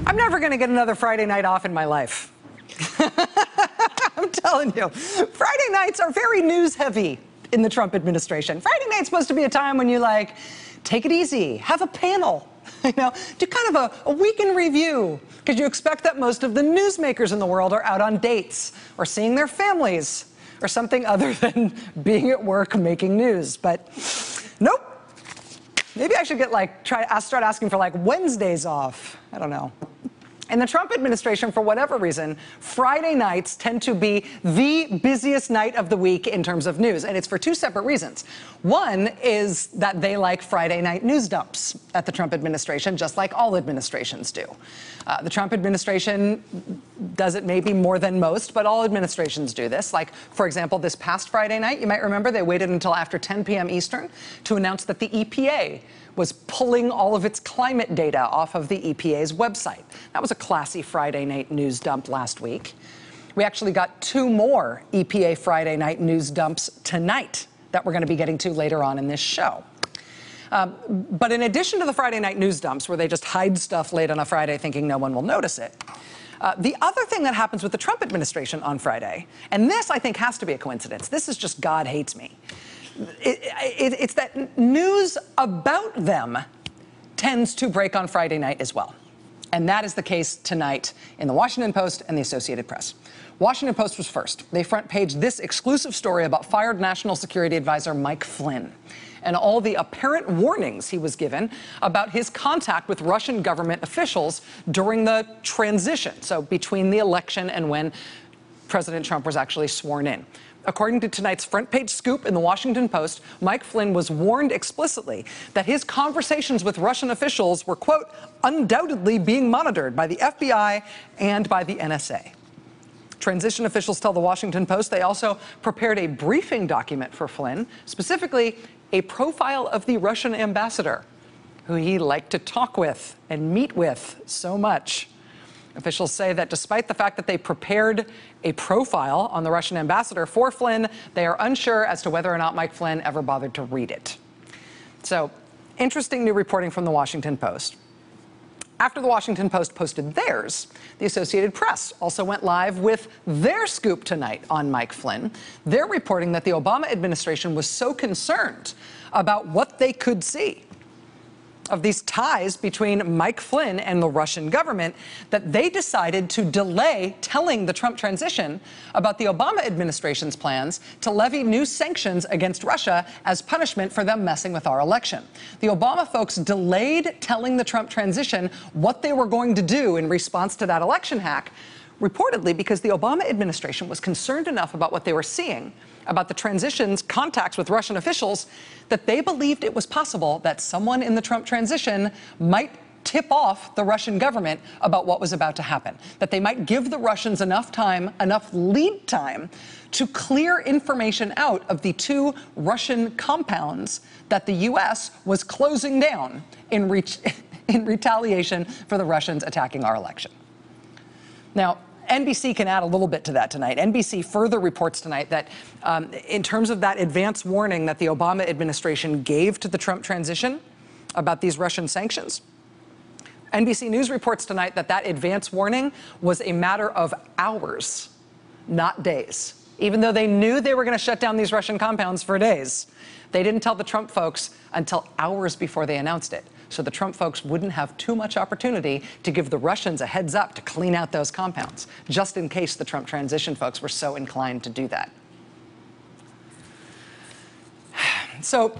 I'm never going to get another Friday night off in my life. I'm telling you, Friday nights are very news heavy in the Trump administration. Friday night's supposed to be a time when you take it easy, have a panel, do kind of a week in review, because you expect that most of the newsmakers in the world are out on dates or seeing their families or something other than being at work making news. But nope. Maybe I should start asking for Wednesdays off. I don't know. In the Trump administration, for whatever reason, Friday nights tend to be the busiest night of the week in terms of news, and it's for two separate reasons. One is that they like Friday night news dumps at the Trump administration, just like all administrations do. The Trump administration does it maybe more than most, but all administrations do this. For example, this past Friday night, you might remember they waited until after 10 p.m. Eastern to announce that the EPA was pulling all of its climate data off of the EPA's website. That was a classy Friday night news dump last week. We actually got two more EPA Friday night news dumps tonight that we're going to be getting to later on in this show. But in addition to the Friday night news dumps, where they just hide stuff late on a Friday thinking no one will notice it, the other thing that happens with the Trump administration on Friday, and this I think has to be a coincidence, this is just God hates me, it's that news about them tends to break on Friday night as well. And that is the case tonight in the Washington Post and the Associated Press. Washington Post was first. They front page this exclusive story about fired National Security Advisor Mike Flynn and all the apparent warnings he was given about his contact with Russian government officials during the transition, so between the election and when President Trump was actually sworn in. According to tonight's front page scoop in the Washington Post, Mike Flynn was warned explicitly that his conversations with Russian officials were, quote, undoubtedly being monitored by the FBI and by the NSA. Transition officials tell the Washington Post they also prepared a briefing document for Flynn, specifically a profile of the Russian ambassador, who he liked to talk with and meet with so much. Officials say that despite the fact that they prepared a profile on the Russian ambassador for Flynn, they are unsure as to whether or not Mike Flynn ever bothered to read it. So, interesting new reporting from the Washington Post. After the Washington Post posted theirs, the Associated Press also went live with their scoop tonight on Mike Flynn. They're reporting that the Obama administration was so concerned about what they could see of these ties between Mike Flynn and the Russian government that they decided to delay telling the Trump transition about the Obama administration's plans to levy new sanctions against Russia as punishment for them messing with our election. The Obama folks delayed telling the Trump transition what they were going to do in response to that election hack, reportedly because the Obama administration was concerned enough about what they were seeing about the transition's contacts with Russian officials that they believed it was possible that someone in the Trump transition might tip off the Russian government about what was about to happen, that they might give the Russians enough time, enough lead time to clear information out of the two Russian compounds that the U.S. was closing down in retaliation for the Russians attacking our election. Now, NBC can add a little bit to that tonight. NBC further reports tonight that in terms of that advance warning that the Obama administration gave to the Trump transition about these Russian sanctions, NBC News reports tonight that that advance warning was a matter of hours, not days. Even though they knew they were going to shut down these Russian compounds for days, they didn't tell the Trump folks until hours before they announced it. So the Trump folks wouldn't have too much opportunity to give the Russians a heads up to clean out those compounds, just in case the Trump transition folks were so inclined to do that. So,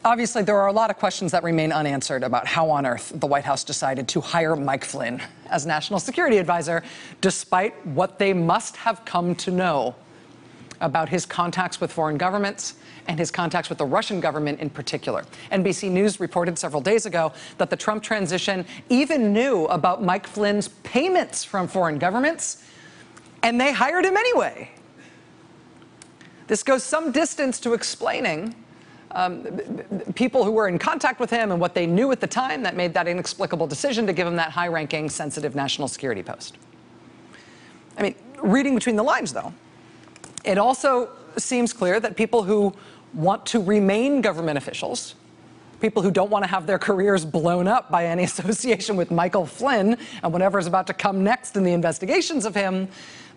obviously, there are a lot of questions that remain unanswered about how on earth the White House decided to hire Mike Flynn as National Security Advisor, despite what they must have come to know about his contacts with foreign governments and his contacts with the Russian government in particular. NBC News reported several days ago that the Trump transition even knew about Mike Flynn's payments from foreign governments, and they hired him anyway. This goes some distance to explaining people who were in contact with him and what they knew at the time that made that inexplicable decision to give him that high-ranking, sensitive national security post. I mean, reading between the lines, though, it also seems clear that people who want to remain government officials people who don't want to have their careers blown up by any association with Michael Flynn and whatever is about to come next in the investigations of him,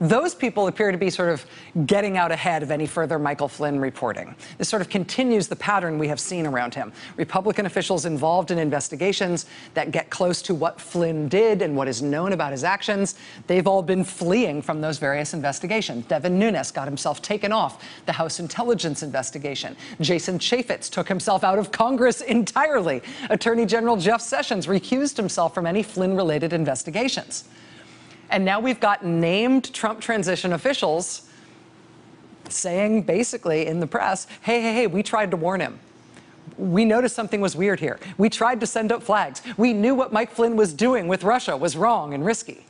those people appear to be sort of getting out ahead of any further Michael Flynn reporting. This sort of continues the pattern we have seen around him. Republican officials involved in investigations that get close to what Flynn did and what is known about his actions, they've all been fleeing from those various investigations. Devin Nunes got himself taken off the House Intelligence investigation. Jason Chaffetz took himself out of Congress entirely. Attorney General Jeff Sessions recused himself from any Flynn-related investigations. And now we've got named Trump transition officials saying basically in the press, hey, we tried to warn him. We noticed something was weird here. We tried to send up flags. We knew what Mike Flynn was doing with Russia was wrong and risky.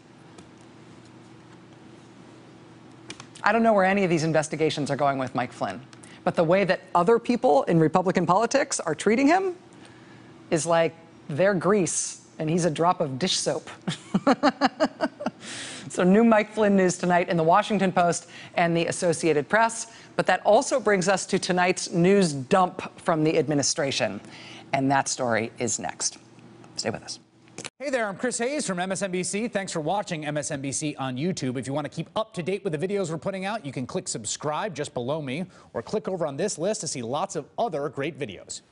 I don't know where any of these investigations are going with Mike Flynn, but the way that other people in Republican politics are treating him is like they're grease and he's a drop of dish soap. So new Mike Flynn news tonight in the Washington Post and the Associated Press. But that also brings us to tonight's news dump from the administration. And that story is next. Stay with us. Hey there, I'm Chris Hayes from MSNBC. Thanks for watching MSNBC on YouTube. If you want to keep up to date with the videos we're putting out, you can click subscribe just below me or click over on this list to see lots of other great videos.